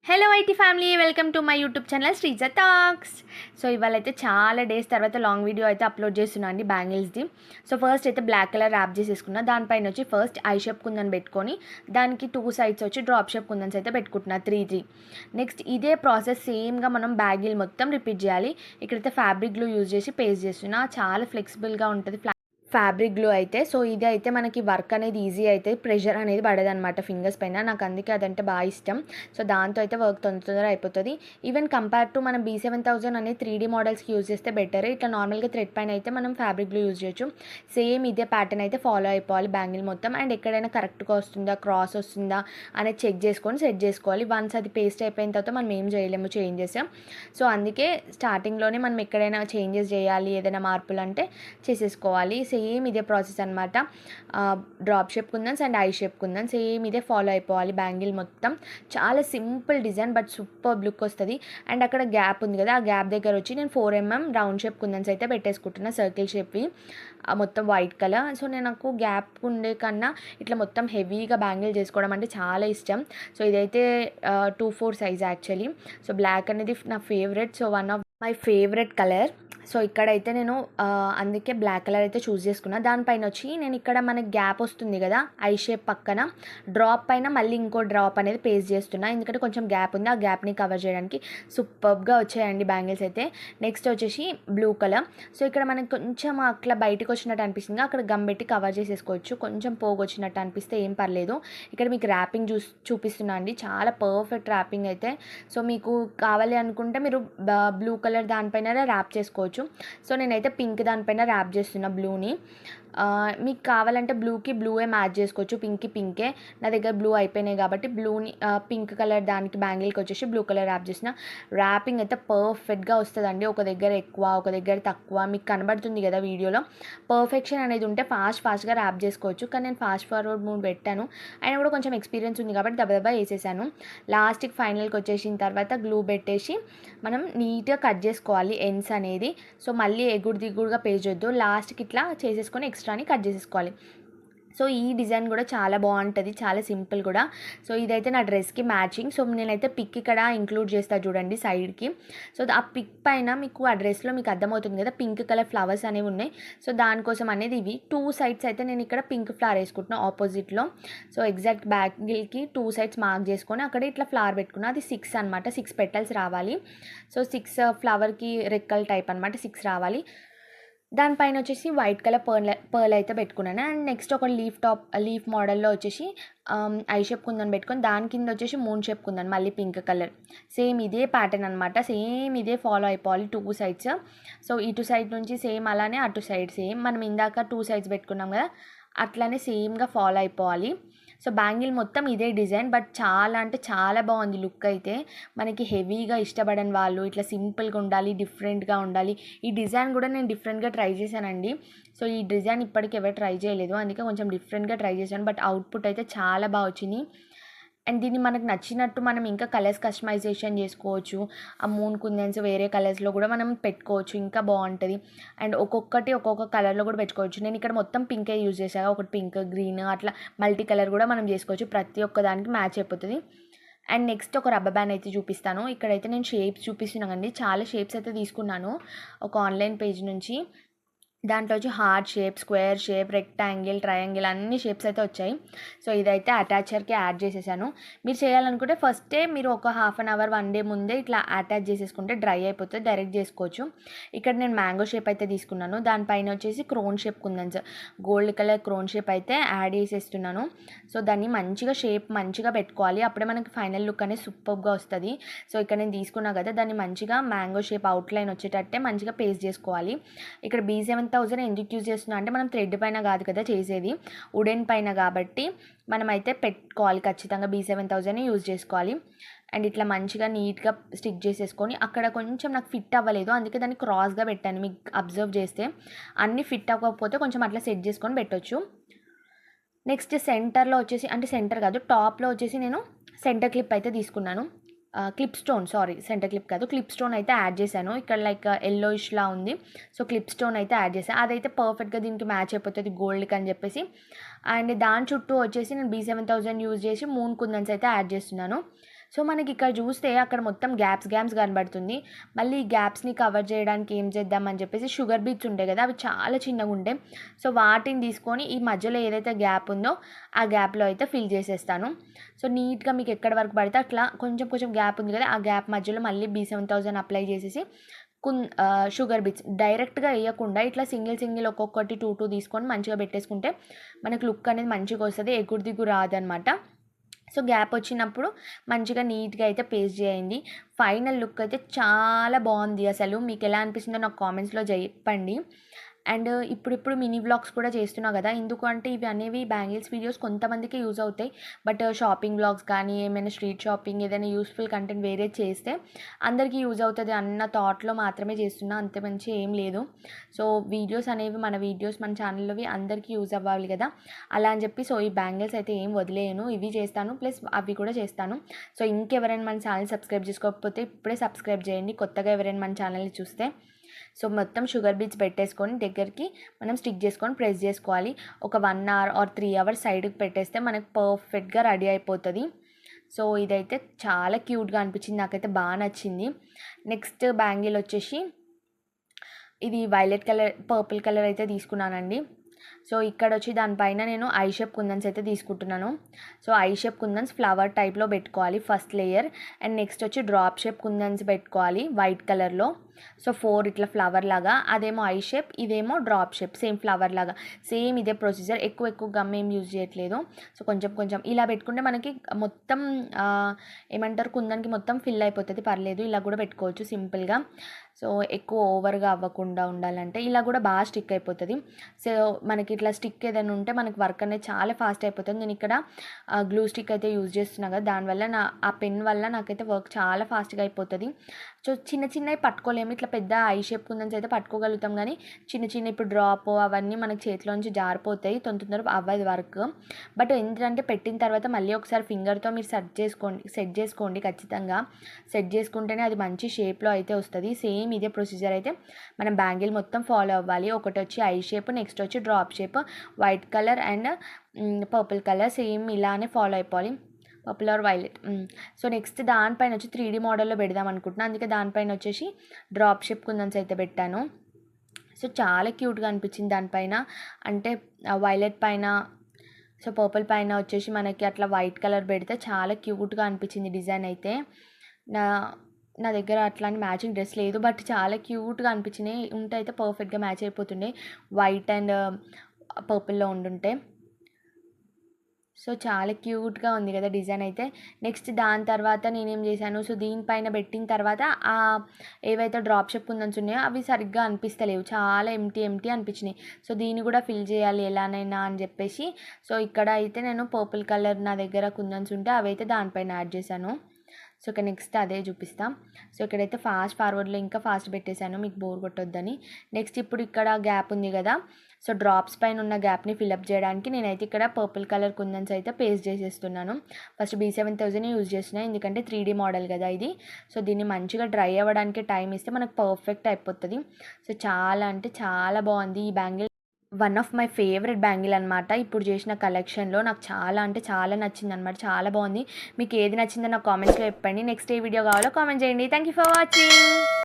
Hello IT family, welcome to my YouTube channel Sreeja talks. So ఇవాళ అయితే చాలా days తర్వాత లాంగ్ వీడియో అయితే అప్లోడ్ చేస్తున్నాను అండి బ్యాంగిల్స్ది. సో ఫస్ట్ అయితే బ్లాక్ కలర్ ర్యాప్ చేసేసుకున్నా. దానిపైన వచ్చి ఫస్ట్ ఐ షేప్ కుందని పెట్టుకొని దానికి 2 సైడ్స్ వచ్చి డ్రాప్ షేప్ కుందన్స్ అయితే పెట్టుకుంటున్నా 3. నెక్స్ట్ ఇదే ప్రాసెస్ సేమ్గా మనం బ్యాగిల్ మొత్తం రిపీట్ చేయాలి. ఇక్కడైతే ఫ్యాబ్రిక్ గ్లూ యూజ్ చేసి పేస్ట్ చేస్తున్నా. చాలా ఫ్లెక్సిబుల్గా ఉంటుంది ఫ్యాబ్రిక్ గ్లూ అయితే. సో ఇది అయితే మనకి వర్క్ అనేది ఈజీ అయితే, ప్రెషర్ అనేది పడదనమాట ఫింగర్స్ పైన. నాకు అందుకే అదంటే బాగా ఇష్టం. సో దాంతో అయితే వర్క్ తొందరగా అయిపోతుంది. ఈవెన్ కంపేర్ టు మనం B7000 అనేది 3D మోడల్స్కి యూజ్ చేస్తే బెటర్. ఇట్లా నార్మల్గా థ్రెడ్ పైన అయితే మనం ఫ్యాబ్రిక్ గ్లూ యూజ్ చేయొచ్చు. సేమ్ ఇదే ప్యాటర్న్ అయితే ఫాలో అయిపోవాలి బ్యాంగిల్ మొత్తం. అండ్ ఎక్కడైనా కరెక్ట్గా వస్తుందా, క్రాస్ వస్తుందా అనేది చెక్ చేసుకొని సెట్ చేసుకోవాలి. వన్స్ అది పేస్ట్ అయిపోయిన తర్వాత మనం ఏం చేయలేము చేంజెస్. సో అందుకే స్టార్టింగ్లోనే మనం ఎక్కడైనా చేంజెస్ చేయాలి, ఏదైనా మార్పులు అంటే చేసేసుకోవాలి. సేమ్ ఇదే ప్రాసెస్ అనమాట. Drop shape kundans and I shape kundans same ఇదే ఫాలో అయిపోవాలి బ్యాంగిల్ మొత్తం. చాలా simple design but super look వస్తుంది. అండ్ అక్కడ గ్యాప్ ఉంది కదా, ఆ గ్యాప్ దగ్గర వచ్చి నేను 4mm రౌండ్ షేప్ కుందన్స్ అయితే పెట్టేసుకుంటున్నా, సర్కిల్ షేప్వి మొత్తం వైట్ కలర్. సో నేను నాకు గ్యాప్ ఉండే కన్నా ఇట్లా మొత్తం హెవీగా బ్యాంగిల్ చేసుకోవడం అంటే చాలా ఇష్టం. సో ఇదైతే 2/4 సైజ్ యాక్చువల్లీ. సో బ్లాక్ అనేది నా favourite. So one of my favourite colour. So ఇక్కడైతే నేను అందుకే బ్లాక్ కలర్ అయితే చూస్ చేసుకున్నా. దానిపైన వచ్చి నేను ఇక్కడ మనకి గ్యాప్ వస్తుంది కదా ఐ షేప్ పక్కన, డ్రాప్ పైన మళ్ళీ ఇంకో డ్రాప్ అనేది పేస్ట్ చేస్తున్నా. ఎందుకంటే కొంచెం గ్యాప్ ఉంది, ఆ గ్యాప్ని కవర్ చేయడానికి. సూపర్గా వచ్చాయండి బ్యాంగిల్స్ అయితే. నెక్స్ట్ వచ్చేసి బ్లూ కలర్. సో ఇక్కడ మనకి కొంచెం అట్లా బయటకు వచ్చినట్టు అనిపిస్తుంది, అక్కడ గమ్ పెట్టి కవర్ చేసేసుకోవచ్చు. కొంచెం పోగు వచ్చినట్టు అనిపిస్తే ఏం పర్లేదు. ఇక్కడ మీకు ర్యాపింగ్ చూపిస్తున్నా అండి, చాలా పర్ఫెక్ట్ ర్యాపింగ్ అయితే. సో మీకు కావాలి అనుకుంటే మీరు బ్లూ కలర్ దానిపైన ర్యాప్ చేసుకోవచ్చు. సో నేనైతే పింక్ దానిపైన ర్యాప్ చేస్తున్నా బ్లూని. మీకు కావాలంటే బ్లూకి బ్లూయే మ్యాచ్ చేసుకోవచ్చు, పింక్కి పింకే. నా దగ్గర బ్లూ అయిపోయినాయి కాబట్టి బ్లూని పింక్ కలర్ దానికి బ్యాంగిల్కి వచ్చేసి బ్లూ కలర్ ర్యాప్ చేసిన. ర్యాపింగ్ అయితే పర్ఫెక్ట్గా వస్తుందండి. ఒక దగ్గర ఎక్కువ, ఒక దగ్గర తక్కువ మీకు కనబడుతుంది కదా వీడియోలో. పర్ఫెక్షన్ అనేది ఉంటే ఫాస్ట్గా ర్యాప్ చేసుకోవచ్చు. కానీ నేను ఫాస్ట్ ఫార్వర్డ్ మూడ్ పెట్టాను. అయినా కూడా కొంచెం ఎక్స్పీరియన్స్ ఉంది కాబట్టి దబదబా వేసేసాను. లాస్ట్కి ఫైనల్కి వచ్చేసిన తర్వాత గ్లూ పెట్టేసి మనం నీట్గా కట్ చేసుకోవాలి ఎండ్స్ అనేది. సో మళ్ళీ ఎగుడు దిగుడుగా పేజ్ వద్దు, లాస్ట్కి ఇట్లా చేసేసుకొని ఎక్స్ట్రాని కట్ చేసేసుకోవాలి. సో ఈ డిజైన్ కూడా చాలా బాగుంటుంది, చాలా సింపుల్ కూడా. సో ఇదైతే నా డ్రెస్కి మ్యాచింగ్. సో నేనైతే పిక్ ఇక్కడ ఇంక్లూడ్ చేస్తా చూడండి సైడ్కి. సో ఆ పిక్ పైన మీకు ఆ డ్రెస్లో మీకు అర్థమవుతుంది కదా పింక్ కలర్ ఫ్లవర్స్ అనేవి ఉన్నాయి. సో దానికోసం అనేది ఇవి 2 సైడ్స్ అయితే నేను ఇక్కడ పింక్ ఫ్లవర్ వేసుకుంటున్నాను ఆపోజిట్లో. సో ఎగ్జాక్ట్ బ్యాగిల్కి 2 సైడ్స్ మార్క్ చేసుకొని అక్కడ ఇట్లా ఫ్లవర్ పెట్టుకున్నా. అది 6 అనమాట, 6 పెటల్స్ రావాలి. సో 6 ఫ్లవర్కి రెక్కల్ టైప్ అనమాట, 6 రావాలి. దానిపైన వచ్చేసి వైట్ కలర్ పర్ల్ అయితే పెట్టుకున్నాను. అండ్ నెక్స్ట్ ఒక లీఫ్ మోడల్లో వచ్చేసి ఐ షేప్ కుందని పెట్టుకొని దాని కింద వచ్చేసి మూన్ షేప్ కుందని మళ్ళీ పింక్ కలర్. సేమ్ ఇదే ప్యాటర్న్ అనమాట, సేమ్ ఇదే ఫాలో అయిపోవాలి 2 సైడ్స్. సో ఇటు సైడ్ నుంచి సేమ్ అలానే అటు సైడ్ సేమ్ మనం ఇందాక 2 సైడ్స్ పెట్టుకున్నాం కదా, అట్లానే సేమ్గా ఫాలో అయిపోవాలి. సో బ్యాంగిల్ మొత్తం ఇదే డిజైన్ బట్ చాలా అంటే చాలా బాగుంది లుక్ అయితే. మనకి హెవీగా ఇష్టపడని వాళ్ళు ఇట్లా సింపుల్గా ఉండాలి, డిఫరెంట్గా ఉండాలి. ఈ డిజైన్ కూడా నేను డిఫరెంట్గా ట్రై చేశానండి. సో ఈ డిజైన్ ఇప్పటికి ఎవరు ట్రై చేయలేదు, అందుకే కొంచెం డిఫరెంట్గా ట్రై చేశాను. బట్ అవుట్పుట్ అయితే చాలా బాగా వచ్చింది. అండ్ దీన్ని మనకు నచ్చినట్టు మనం ఇంకా కలర్స్ కస్టమైజేషన్ చేసుకోవచ్చు. ఆ మూన్ కుందన్స్ వేరే కలర్స్లో కూడా మనం పెట్టుకోవచ్చు, ఇంకా బాగుంటుంది. అండ్ ఒక్కొక్క కలర్లో కూడా పెట్టుకోవచ్చు. నేను ఇక్కడ మొత్తం పింకే యూజ్ చేశాను, ఒకటి పింక్, గ్రీన్ అట్లా మల్టీ కలర్ కూడా మనం చేసుకోవచ్చు. ప్రతి ఒక్క దానికి మ్యాచ్ అయిపోతుంది. అండ్ నెక్స్ట్ ఒక రబ్బర్ బ్యాండ్ అయితే చూపిస్తాను. ఇక్కడైతే నేను షేప్స్ చూపిస్తున్నాను అండి, చాలా షేప్స్ అయితే తీసుకున్నాను ఒక ఆన్లైన్ పేజ్ నుంచి. దాంట్లో వచ్చి heart shape, square shape, rectangle, triangle అన్ని షేప్స్ అయితే వచ్చాయి. సో ఇదైతే అటాచర్కి యాడ్ చేసేసాను. మీరు చేయాలనుకుంటే ఫస్టే మీరు ఒక ½ అన్ అవర్ 1 డే ముందే ఇట్లా అటాచ్ చేసేసుకుంటే డ్రై అయిపోతుంది, డైరెక్ట్ చేసుకోవచ్చు. ఇక్కడ నేను మ్యాంగో షేప్ అయితే తీసుకున్నాను. దానిపైన వచ్చేసి క్రోన్ షేప్ కుందన్స్, గోల్డ్ కలర్ క్రోన్ షేప్ అయితే యాడ్ చేసేస్తున్నాను. సో దాన్ని మంచిగా పెట్టుకోవాలి, అప్పుడే మనకి ఫైనల్ లుక్ అనేది సూపర్గా వస్తుంది. సో ఇక్కడ నేను తీసుకున్నా కదా, దాన్ని మంచిగా మ్యాంగో షేప్ అవుట్లైన్ వచ్చేటట్టే మంచిగా పేస్ట్ చేసుకోవాలి. ఇక్కడ B7000 ఎందుకు యూజ్ చేస్తున్నా అంటే మనం థ్రెడ్ పైన కాదు కదా చేసేది, వుడెన్ పైన కాబట్టి మనమైతే పెట్టుకోవాలి ఖచ్చితంగా. B7000 యూజ్ చేసుకోవాలి. అండ్ ఇట్లా మంచిగా నీట్గా స్టిక్ చేసేసుకొని అక్కడ కొంచెం నాకు ఫిట్ అవ్వలేదు, అందుకే దాన్ని క్రాస్గా పెట్టాను. మీకు అబ్జర్వ్ చేస్తే అన్నీ ఫిట్ అవ్వకపోతే కొంచెం అట్లా సెట్ చేసుకొని పెట్టొచ్చు. నెక్స్ట్ సెంటర్లో వచ్చేసి, అంటే సెంటర్ కాదు టాప్లో వచ్చేసి నేను సెంటర్ క్లిప్ అయితే తీసుకున్నాను. సెంటర్ క్లిప్ కాదు, క్లిప్ స్టోన్ అయితే యాడ్ చేశాను. ఇక్కడ లైక్ ఎల్లోయిష్లా ఉంది. సో క్లిప్ స్టోన్ అయితే యాడ్ చేశాను, అదైతే పర్ఫెక్ట్గా దీనికి మ్యాచ్ అయిపోతుంది గోల్డ్కి అని చెప్పేసి. అండ్ దాని చుట్టూ వచ్చేసి నేను B7000 యూజ్ చేసి మూన్ కుందన్స్ అయితే యాడ్ చేస్తున్నాను. సో మనకి ఇక్కడ చూస్తే అక్కడ మొత్తం గ్యాప్స్ కనబడుతుంది. మళ్ళీ ఈ గ్యాప్స్ని కవర్ చేయడానికి ఏం చేద్దామని చెప్పేసి షుగర్ బీట్స్ ఉంటాయి కదా, అవి చాలా చిన్నగా ఉంటాయి. సో వాటిని తీసుకొని ఈ మధ్యలో ఏదైతే గ్యాప్ ఉందో ఆ గ్యాప్లో అయితే ఫిల్ చేసేస్తాను. సో నీట్గా మీకు ఎక్కడ వరకు పడితే అట్లా కొంచెం గ్యాప్ ఉంది కదా, ఆ గ్యాప్ మధ్యలో మళ్ళీ B7000 అప్లై చేసేసి షుగర్ బీట్స్ డైరెక్ట్గా వేయకుండా ఇట్లా సింగిల్ ఒక్కొక్కటి 2 తీసుకొని మంచిగా పెట్టేసుకుంటే మనకు లుక్ అనేది మంచిగా వస్తుంది, ఎగురు దిగురు రాదనమాట. సో గ్యాప్ వచ్చినప్పుడు మంచిగా నీట్గా అయితే పేస్ట్ చేయండి. ఫైనల్ లుక్ అయితే చాలా బాగుంది. అసలు మీకు ఎలా అనిపిస్తుందో నాకు కామెంట్స్లో చెప్పండి. అండ్ ఇప్పుడు మినీ వ్లాగ్స్ కూడా చేస్తున్నా కదా, ఎందుకంటే ఇవి అనేవి బ్యాంగిల్స్ వీడియోస్ కొంతమందికి యూజ్ అవుతాయి. బట్ షాపింగ్ వ్లాగ్స్ కానీ ఏమైనా స్ట్రీట్ షాపింగ్ ఏదైనా యూస్ఫుల్ కంటెంట్ వేరే చేస్తే అందరికీ యూజ్ అవుతుంది అన్న థాట్లో మాత్రమే చేస్తున్నా, అంతే మంచి ఏం లేదు. సో వీడియోస్ అనేవి మన ఛానల్లోవి అందరికీ యూజ్ అవ్వాలి కదా, అలా అని చెప్పి సో ఈ బ్యాంగిల్స్ అయితే ఏం వదిలేయను, ఇవి చేస్తాను ప్లస్ అవి కూడా చేస్తాను. సో ఇంకెవరైనా మన ఛానల్ సబ్స్క్రైబ్ చేసుకోకపోతే ఇప్పుడే సబ్స్క్రైబ్ చేయండి, కొత్తగా ఎవరైనా మన ఛానల్ని చూస్తే. సో మొత్తం షుగర్ బీట్స్ పెట్టేసుకొని దగ్గరికి మనం స్టిక్ చేసుకొని ప్రెస్ చేసుకోవాలి. ఒక 1 hour ఆర్ 3 hours సైడ్కి పెట్టేస్తే మనకు పర్ఫెక్ట్గా రెడీ అయిపోతుంది. సో ఇదైతే చాలా క్యూట్గా అనిపించింది, నాకైతే బాగా నచ్చింది. నెక్స్ట్ బ్యాంగిల్ వచ్చేసి ఇది పర్పుల్ కలర్ అయితే తీసుకున్నానండి. సో ఇక్కడ వచ్చి దానిపైన నేను ఐ షేప్ కుందన్స్ అయితే తీసుకుంటున్నాను. So I shape kundans flower టైప్లో పెట్టుకోవాలి ఫస్ట్ లేయర్, అండ్ నెక్స్ట్ వచ్చి డ్రాప్ షేప్ కుందన్స్ పెట్టుకోవాలి వైట్ కలర్లో. సో 4 ఇట్లా ఫ్లవర్ లాగా, అదేమో ఐ షేప్, ఇదేమో డ్రాప్ షేప్, సేమ్ ఫ్లవర్ లాగా, సేమ్ ఇదే ప్రొసీజర్. ఎక్కువ గమ్ ఏం యూజ్ చేయట్లేదు. సో కొంచెం ఇలా పెట్టుకుంటే మనకి మొత్తం ఏమంటారు కుందన్కి మొత్తం ఫిల్ అయిపోతుంది, పర్లేదు ఇలా కూడా పెట్టుకోవచ్చు సింపుల్గా. సో ఎక్కువ ఓవర్గా అవ్వకుండా ఉండాలంటే ఇలా కూడా బాగా స్టిక్ అయిపోతుంది. సో మనకి ఇట్లా స్టిక్ ఏదైనా ఉంటే మనకి వర్క్ అనేది చాలా ఫాస్ట్ అయిపోతుంది. నేను ఇక్కడ గ్లూ స్టిక్ అయితే యూజ్ చేస్తున్నా కదా, దానివల్ల ఆ పెన్ వల్ల నాకైతే వర్క్ చాలా ఫాస్ట్గా అయిపోతుంది. సో చిన్నవి పట్టుకోలేము, ఇట్లా పెద్ద ఐ షేప్ కుందన్స్ అయితే పట్టుకోగలుగుతాం, కానీ చిన్న ఇప్పుడు డ్రాప్ అవన్నీ మనకి చేతిలోంచి జారిపోతాయి, తొందరగా అవ్వదు వర్క్. బట్ ఏంటంటే పెట్టిన తర్వాత మళ్ళీ ఒకసారి ఫింగర్తో మీరు సెట్ చేసుకోండి ఖచ్చితంగా. సెట్ చేసుకుంటేనే అది మంచి షేప్లో అయితే వస్తుంది. సేమ్ ఇదే ప్రొసీజర్ అయితే మనం బ్యాంగిల్ మొత్తం ఫాలో అవ్వాలి. ఒకటి వచ్చి ఐ షేప్, నెక్స్ట్ వచ్చి drop shape, white colour and purple colour, same ఇలానే ఫాలో అయిపోవాలి, purple are violet. So next దానిపైన వచ్చి 3D మోడల్లో పెడదాం అనుకుంటున్నాను, అందుకే దానిపైన వచ్చేసి డ్రాప్ షేప్ కుందన్స్ అయితే పెట్టాను. సో చాలా క్యూట్గా అనిపించింది దానిపైన, అంటే వైలెట్ పైన, సో పర్పుల్ పైన వచ్చేసి మనకి అట్లా వైట్ కలర్ పెడితే చాలా క్యూట్గా అనిపించింది డిజైన్ అయితే. నా దగ్గర అట్లాంటి మ్యాచింగ్ డ్రెస్ లేదు, బట్ చాలా క్యూట్గా అనిపించినాయి, ఉంటే అయితే పర్ఫెక్ట్గా మ్యాచ్ అయిపోతుండే వైట్ అండ్ పర్పుల్లో ఉండుంటే. సో చాలా క్యూట్గా ఉంది కదా డిజైన్ అయితే. నెక్స్ట్ దాని తర్వాత నేనేం చేశాను, సో దీనిపైన పెట్టిన తర్వాత ఏవైతే డ్రాప్ షేప్ కుందన్స్ ఉన్నాయో అవి సరిగ్గా అనిపిస్తలేవు, చాలా ఎంటీ అనిపించినాయి. సో దీన్ని కూడా ఫిల్ చేయాలి ఎలానైనా అని చెప్పేసి, సో ఇక్కడ అయితే నేను పర్పుల్ కలర్ నా దగ్గర కుందన్స్ ఉంటే అవి అయితే దానిపైన యాడ్ చేశాను. సో ఇక్కడ నెక్స్ట్ అదే చూపిస్తాం. సో ఇక్కడైతే ఫార్వర్డ్లో ఇంకా ఫాస్ట్ పెట్టేశాను మీకు బోర్ కొట్టొద్దని. నెక్స్ట్ ఇప్పుడు ఇక్కడ గ్యాప్ ఉంది కదా, సో డ్రాప్స్ పైన ఉన్న గ్యాప్ని ఫిల్అప్ చేయడానికి నేనైతే ఇక్కడ పర్పుల్ కలర్ కుందన్స్ అయితే పేస్ట్ చేసేస్తున్నాను. ఫస్ట్ B7000 యూజ్ చేస్తున్నాను, ఎందుకంటే 3D మోడల్ కదా ఇది. సో దీన్ని మంచిగా డ్రై అవ్వడానికి టైం ఇస్తే మనకు పర్ఫెక్ట్ అయిపోతుంది. సో చాలా అంటే చాలా బాగుంది ఈ bangle, one of my favourite bangle అనమాట. ఇప్పుడు చేసిన కలెక్షన్లో నాకు చాలా అంటే చాలా నచ్చింది అనమాట, చాలా బాగుంది. మీకు ఏది నచ్చిందో నాకు కామెంట్స్లో చెప్పండి. నెక్స్ట్ ఏ వీడియో కావాలో కామెంట్ చేయండి. Thank you for watching.